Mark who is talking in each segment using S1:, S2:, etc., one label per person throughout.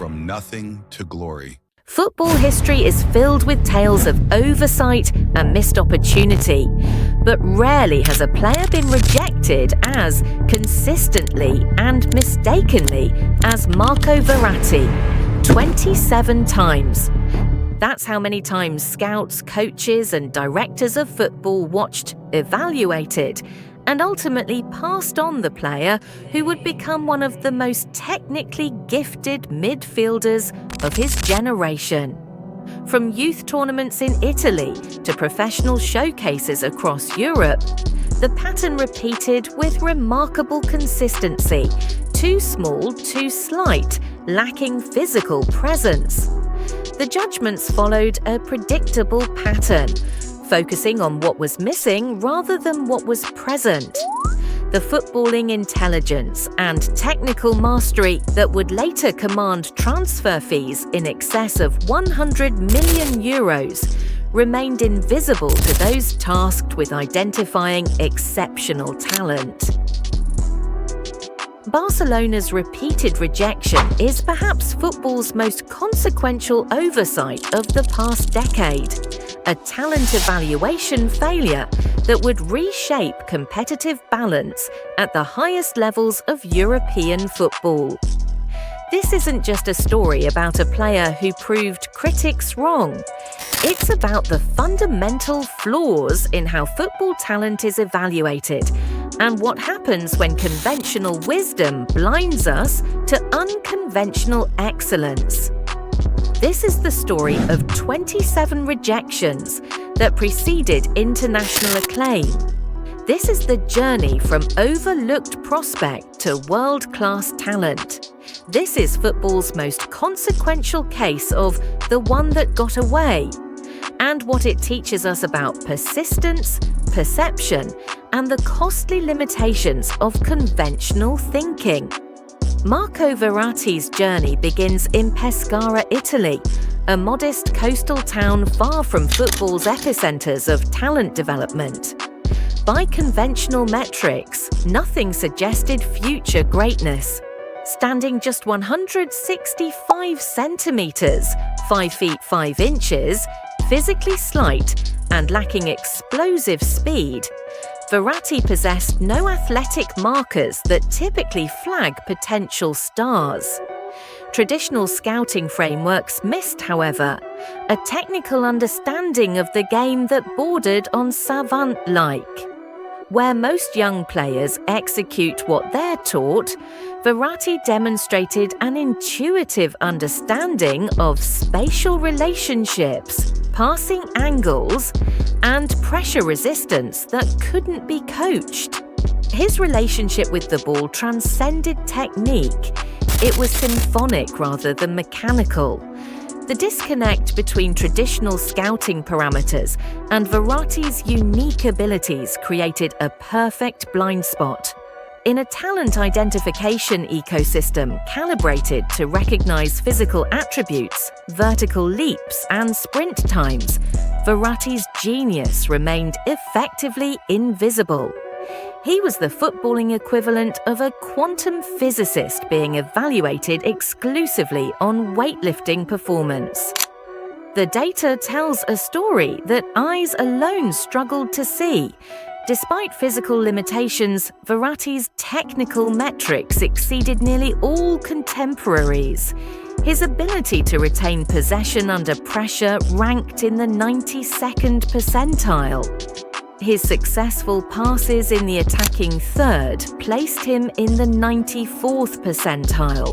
S1: from nothing to glory.
S2: Football history is filled with tales of oversight and missed opportunity, but rarely has a player been rejected as consistently and mistakenly as Marco Verratti, 27 times. That's how many times scouts, coaches and directors of football watched, evaluated, and ultimately passed on the player who would become one of the most technically gifted midfielders of his generation. From youth tournaments in Italy to professional showcases across Europe, the pattern repeated with remarkable consistency: too small, too slight, lacking physical presence. The judgments followed a predictable pattern, focusing on what was missing rather than what was present. The footballing intelligence and technical mastery that would later command transfer fees in excess of €100 million remained invisible to those tasked with identifying exceptional talent. Barcelona's repeated rejection is perhaps football's most consequential oversight of the past decade, a talent evaluation failure that would reshape competitive balance at the highest levels of European football. This isn't just a story about a player who proved critics wrong. It's about the fundamental flaws in how football talent is evaluated and what happens when conventional wisdom blinds us to unconventional excellence. This is the story of 27 rejections that preceded international acclaim. This is the journey from overlooked prospect to world-class talent. This is football's most consequential case of the one that got away, and what it teaches us about persistence, perception, and the costly limitations of conventional thinking. Marco Verratti's journey begins in Pescara, Italy, a modest coastal town far from football's epicenters of talent development. By conventional metrics, nothing suggested future greatness. Standing just 165 centimeters, 5 feet 5 inches, physically slight and lacking explosive speed, Verratti possessed no athletic markers that typically flag potential stars. Traditional scouting frameworks missed, however, a technical understanding of the game that bordered on savant-like. Where most young players execute what they're taught, Verratti demonstrated an intuitive understanding of spatial relationships, passing angles, and pressure resistance that couldn't be coached. His relationship with the ball transcended technique. It was symphonic rather than mechanical. The disconnect between traditional scouting parameters and Verratti's unique abilities created a perfect blind spot. In a talent identification ecosystem calibrated to recognize physical attributes, vertical leaps, and sprint times, Verratti's genius remained effectively invisible. He was the footballing equivalent of a quantum physicist being evaluated exclusively on weightlifting performance. The data tells a story that eyes alone struggled to see. Despite physical limitations, Verratti's technical metrics exceeded nearly all contemporaries. His ability to retain possession under pressure ranked in the 92nd percentile. His successful passes in the attacking third placed him in the 94th percentile.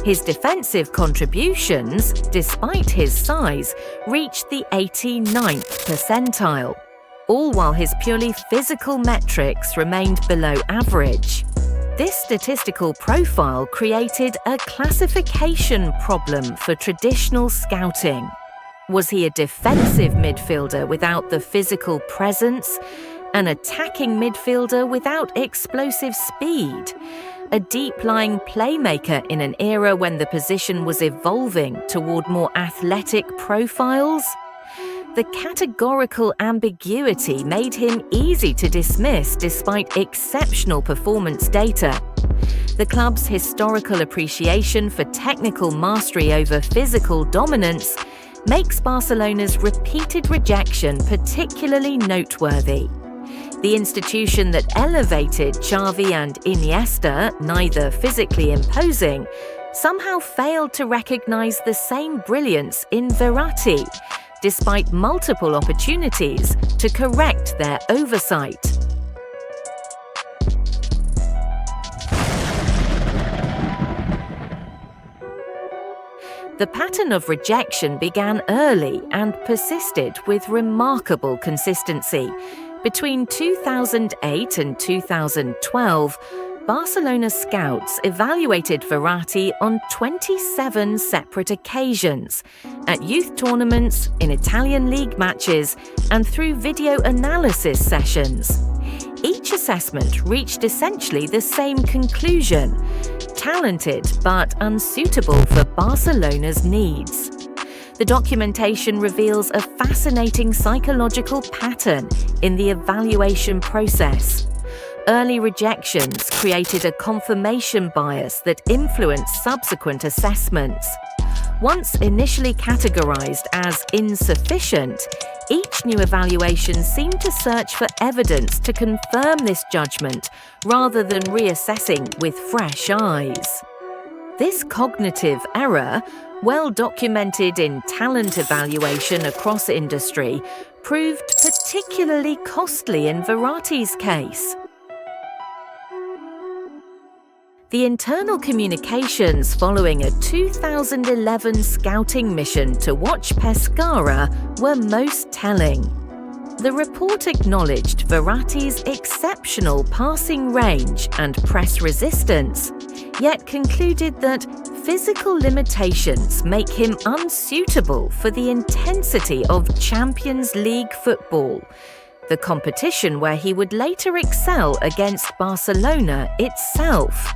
S2: His defensive contributions, despite his size, reached the 89th percentile, all while his purely physical metrics remained below average. This statistical profile created a classification problem for traditional scouting. Was he a defensive midfielder without the physical presence? An attacking midfielder without explosive speed? A deep-lying playmaker in an era when the position was evolving toward more athletic profiles? The categorical ambiguity made him easy to dismiss despite exceptional performance data. The club's historical appreciation for technical mastery over physical dominance makes Barcelona's repeated rejection particularly noteworthy. The institution that elevated Xavi and Iniesta, neither physically imposing, somehow failed to recognize the same brilliance in Verratti, despite multiple opportunities to correct their oversight. The pattern of rejection began early and persisted with remarkable consistency. Between 2008 and 2012, Barcelona scouts evaluated Verratti on 27 separate occasions, at youth tournaments, in Italian league matches, and through video analysis sessions. Each assessment reached essentially the same conclusion: talented but unsuitable for Barcelona's needs. The documentation reveals a fascinating psychological pattern in the evaluation process. Early rejections created a confirmation bias that influenced subsequent assessments. Once initially categorized as insufficient, each new evaluation seemed to search for evidence to confirm this judgment rather than reassessing with fresh eyes. This cognitive error, well documented in talent evaluation across industry, proved particularly costly in Verratti's case. The internal communications following a 2011 scouting mission to watch Pescara were most telling. The report acknowledged Verratti's exceptional passing range and press resistance, yet concluded that physical limitations make him unsuitable for the intensity of Champions League football, the competition where he would later excel against Barcelona itself.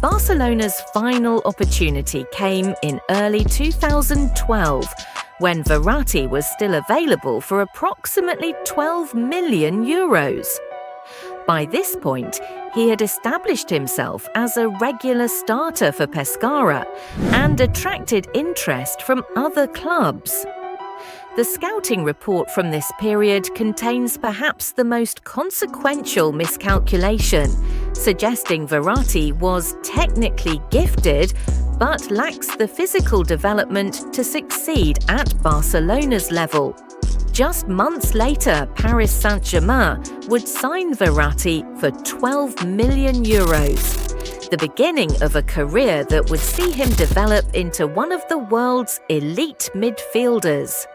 S2: Barcelona's final opportunity came in early 2012, when Verratti was still available for approximately €12 million. By this point, he had established himself as a regular starter for Pescara and attracted interest from other clubs. The scouting report from this period contains perhaps the most consequential miscalculation, suggesting Verratti was technically gifted but lacks the physical development to succeed at Barcelona's level. Just months later, Paris Saint-Germain would sign Verratti for €12 million, the beginning of a career that would see him develop into one of the world's elite midfielders.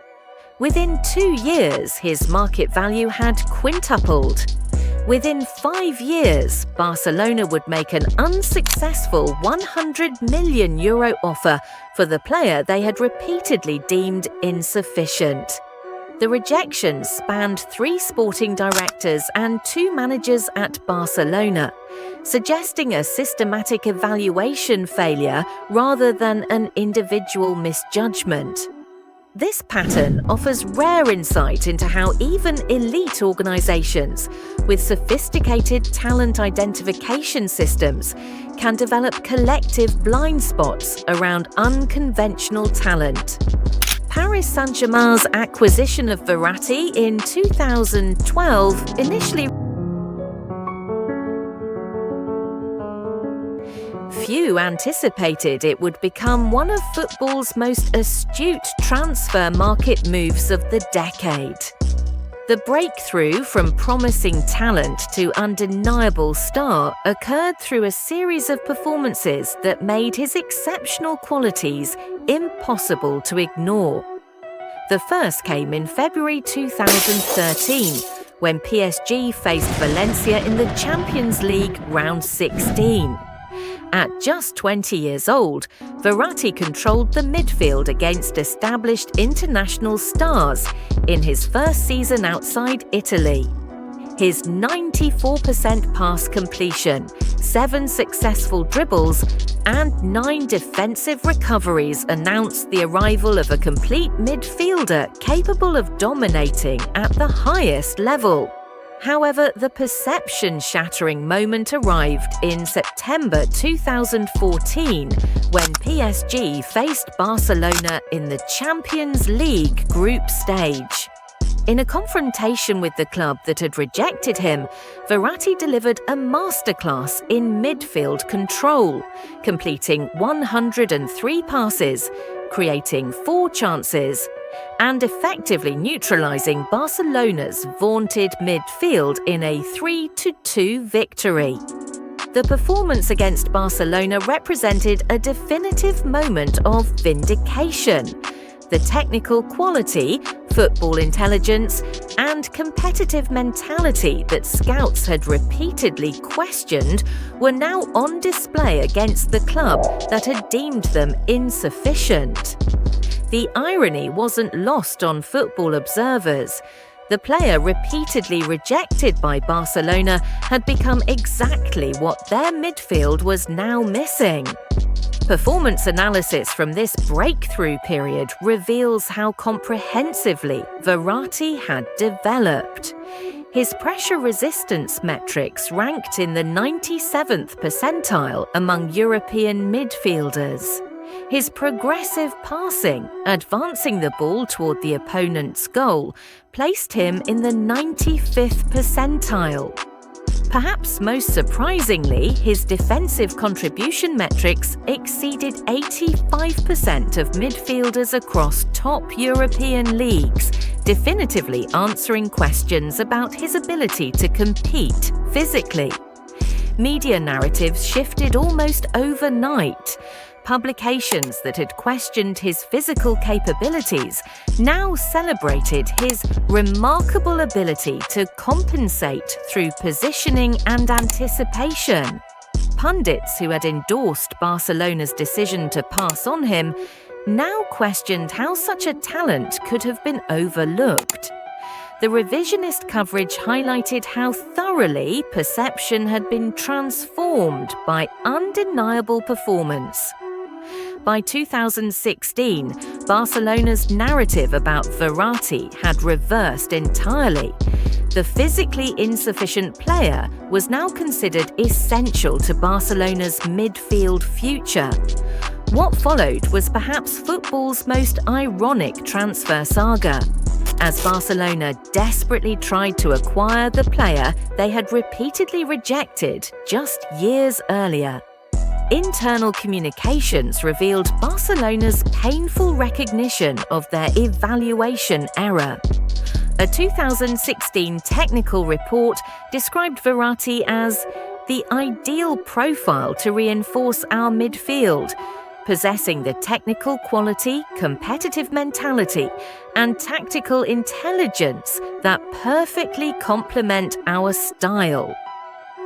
S2: Within 2 years, his market value had quintupled. Within 5 years, Barcelona would make an unsuccessful €100 million offer for the player they had repeatedly deemed insufficient. The rejection spanned 3 sporting directors and 2 managers at Barcelona, suggesting a systematic evaluation failure rather than an individual misjudgment. This pattern offers rare insight into how even elite organizations with sophisticated talent identification systems can develop collective blind spots around unconventional talent. Paris Saint-Germain's acquisition of Verratti in 2012 initially few anticipated it would become one of football's most astute transfer market moves of the decade. The breakthrough from promising talent to undeniable star occurred through a series of performances that made his exceptional qualities impossible to ignore. The first came in February 2013, when PSG faced Valencia in the Champions League round 16. At just 20 years old, Verratti controlled the midfield against established international stars in his first season outside Italy. His 94% pass completion, 7 successful dribbles, and 9 defensive recoveries announced the arrival of a complete midfielder capable of dominating at the highest level. However, the perception-shattering moment arrived in September 2014 when PSG faced Barcelona in the Champions League group stage. In a confrontation with the club that had rejected him, Verratti delivered a masterclass in midfield control, completing 103 passes, creating 4 chances, and effectively neutralising Barcelona's vaunted midfield in a 3-2 victory. The performance against Barcelona represented a definitive moment of vindication. The technical quality, football intelligence, and competitive mentality that scouts had repeatedly questioned were now on display against the club that had deemed them insufficient. The irony wasn't lost on football observers. The player repeatedly rejected by Barcelona had become exactly what their midfield was now missing. Performance analysis from this breakthrough period reveals how comprehensively Verratti had developed. His pressure resistance metrics ranked in the 97th percentile among European midfielders. His progressive passing, advancing the ball toward the opponent's goal, placed him in the 95th percentile. Perhaps most surprisingly, his defensive contribution metrics exceeded 85% of midfielders across top European leagues, definitively answering questions about his ability to compete physically. Media narratives shifted almost overnight. Publications that had questioned his physical capabilities now celebrated his remarkable ability to compensate through positioning and anticipation. Pundits who had endorsed Barcelona's decision to pass on him now questioned how such a talent could have been overlooked. The revisionist coverage highlighted how thoroughly perception had been transformed by undeniable performance. By 2016, Barcelona's narrative about Verratti had reversed entirely. The physically insufficient player was now considered essential to Barcelona's midfield future. What followed was perhaps football's most ironic transfer saga, as Barcelona desperately tried to acquire the player they had repeatedly rejected just years earlier. Internal communications revealed Barcelona's painful recognition of their evaluation error. A 2016 technical report described Verratti as the ideal profile to reinforce our midfield, possessing the technical quality, competitive mentality, and tactical intelligence that perfectly complement our style.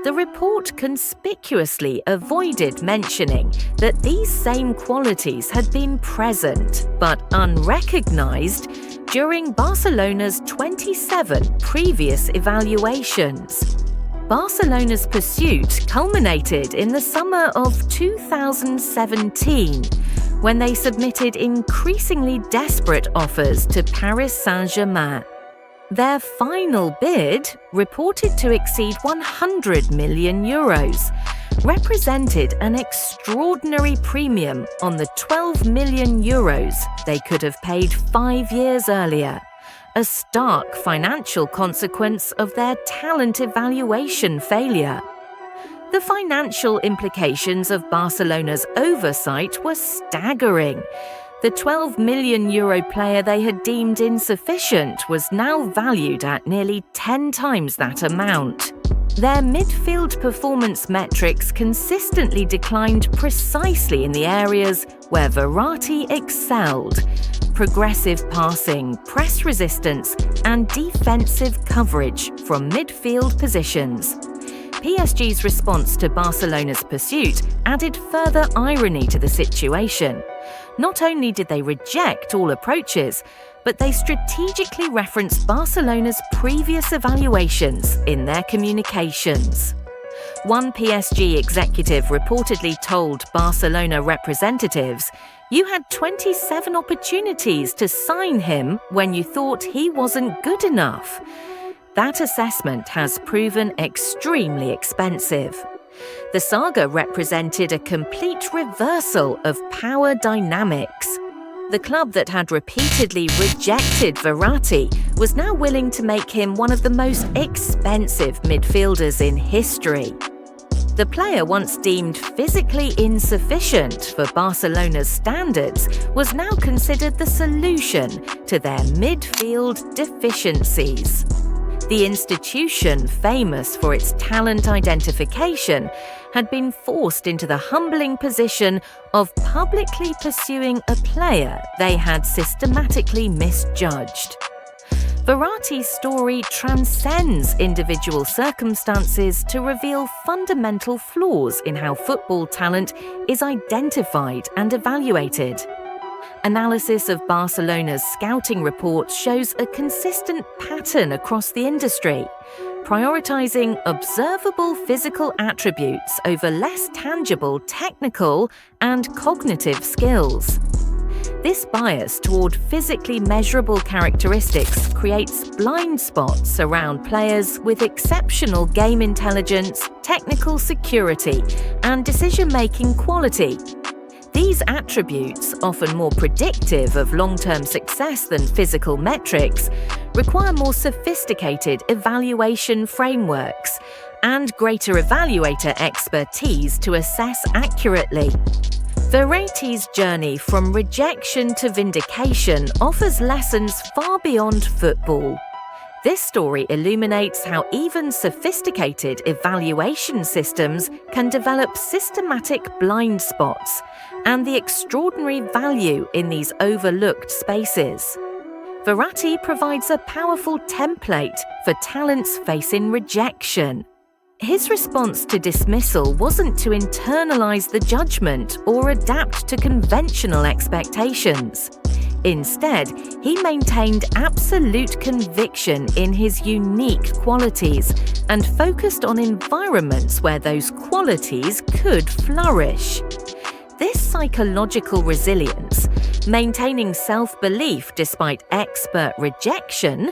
S2: The report conspicuously avoided mentioning that these same qualities had been present but unrecognized during Barcelona's 27 previous evaluations. Barcelona's pursuit culminated in the summer of 2017, when they submitted increasingly desperate offers to Paris Saint-Germain. Their final bid, reported to exceed €100 million, represented an extraordinary premium on the €12 million they could have paid 5 years earlier, a stark financial consequence of their talent evaluation failure. The financial implications of Barcelona's oversight were staggering. The €12 million player they had deemed insufficient was now valued at nearly 10 times that amount. Their midfield performance metrics consistently declined precisely in the areas where Verratti excelled: progressive passing, press resistance, and defensive coverage from midfield positions. PSG's response to Barcelona's pursuit added further irony to the situation. Not only did they reject all approaches, but they strategically referenced Barcelona's previous evaluations in their communications. One PSG executive reportedly told Barcelona representatives, "You had 27 opportunities to sign him when you thought he wasn't good enough." that assessment has proven extremely expensive. The saga represented a complete reversal of power dynamics. The club that had repeatedly rejected Verratti was now willing to make him one of the most expensive midfielders in history. The player once deemed physically insufficient for Barcelona's standards was now considered the solution to their midfield deficiencies. The institution, famous for its talent identification, had been forced into the humbling position of publicly pursuing a player they had systematically misjudged. Verratti's story transcends individual circumstances to reveal fundamental flaws in how football talent is identified and evaluated. Analysis of Barcelona's scouting reports shows a consistent pattern across the industry, prioritizing observable physical attributes over less tangible technical and cognitive skills. This bias toward physically measurable characteristics creates blind spots around players with exceptional game intelligence, technical security, and decision-making quality. These attributes, often more predictive of long-term success than physical metrics, require more sophisticated evaluation frameworks and greater evaluator expertise to assess accurately. Verratti's journey from rejection to vindication offers lessons far beyond football. This story illuminates how even sophisticated evaluation systems can develop systematic blind spots and the extraordinary value in these overlooked spaces. Verratti provides a powerful template for talents facing rejection. His response to dismissal wasn't to internalize the judgment or adapt to conventional expectations. Instead, he maintained absolute conviction in his unique qualities and focused on environments where those qualities could flourish. This psychological resilience, maintaining self-belief despite expert rejection,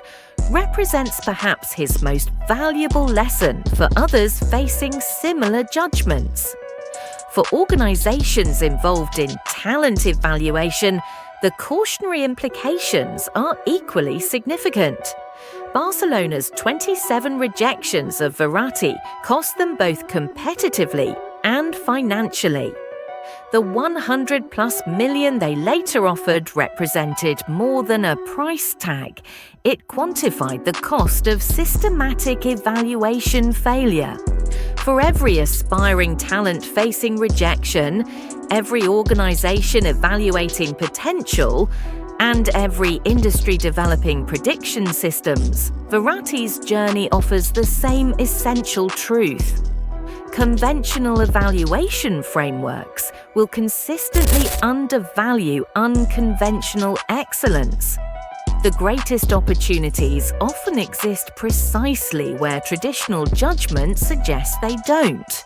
S2: represents perhaps his most valuable lesson for others facing similar judgments. For organizations involved in talent evaluation, the cautionary implications are equally significant. Barcelona's 27 rejections of Verratti cost them both competitively and financially. The 100+ million they later offered represented more than a price tag. It quantified the cost of systematic evaluation failure. For every aspiring talent facing rejection, every organization evaluating potential, and every industry developing prediction systems, Verratti's journey offers the same essential truth. Conventional evaluation frameworks will consistently undervalue unconventional excellence. The greatest opportunities often exist precisely where traditional judgment suggests they don't.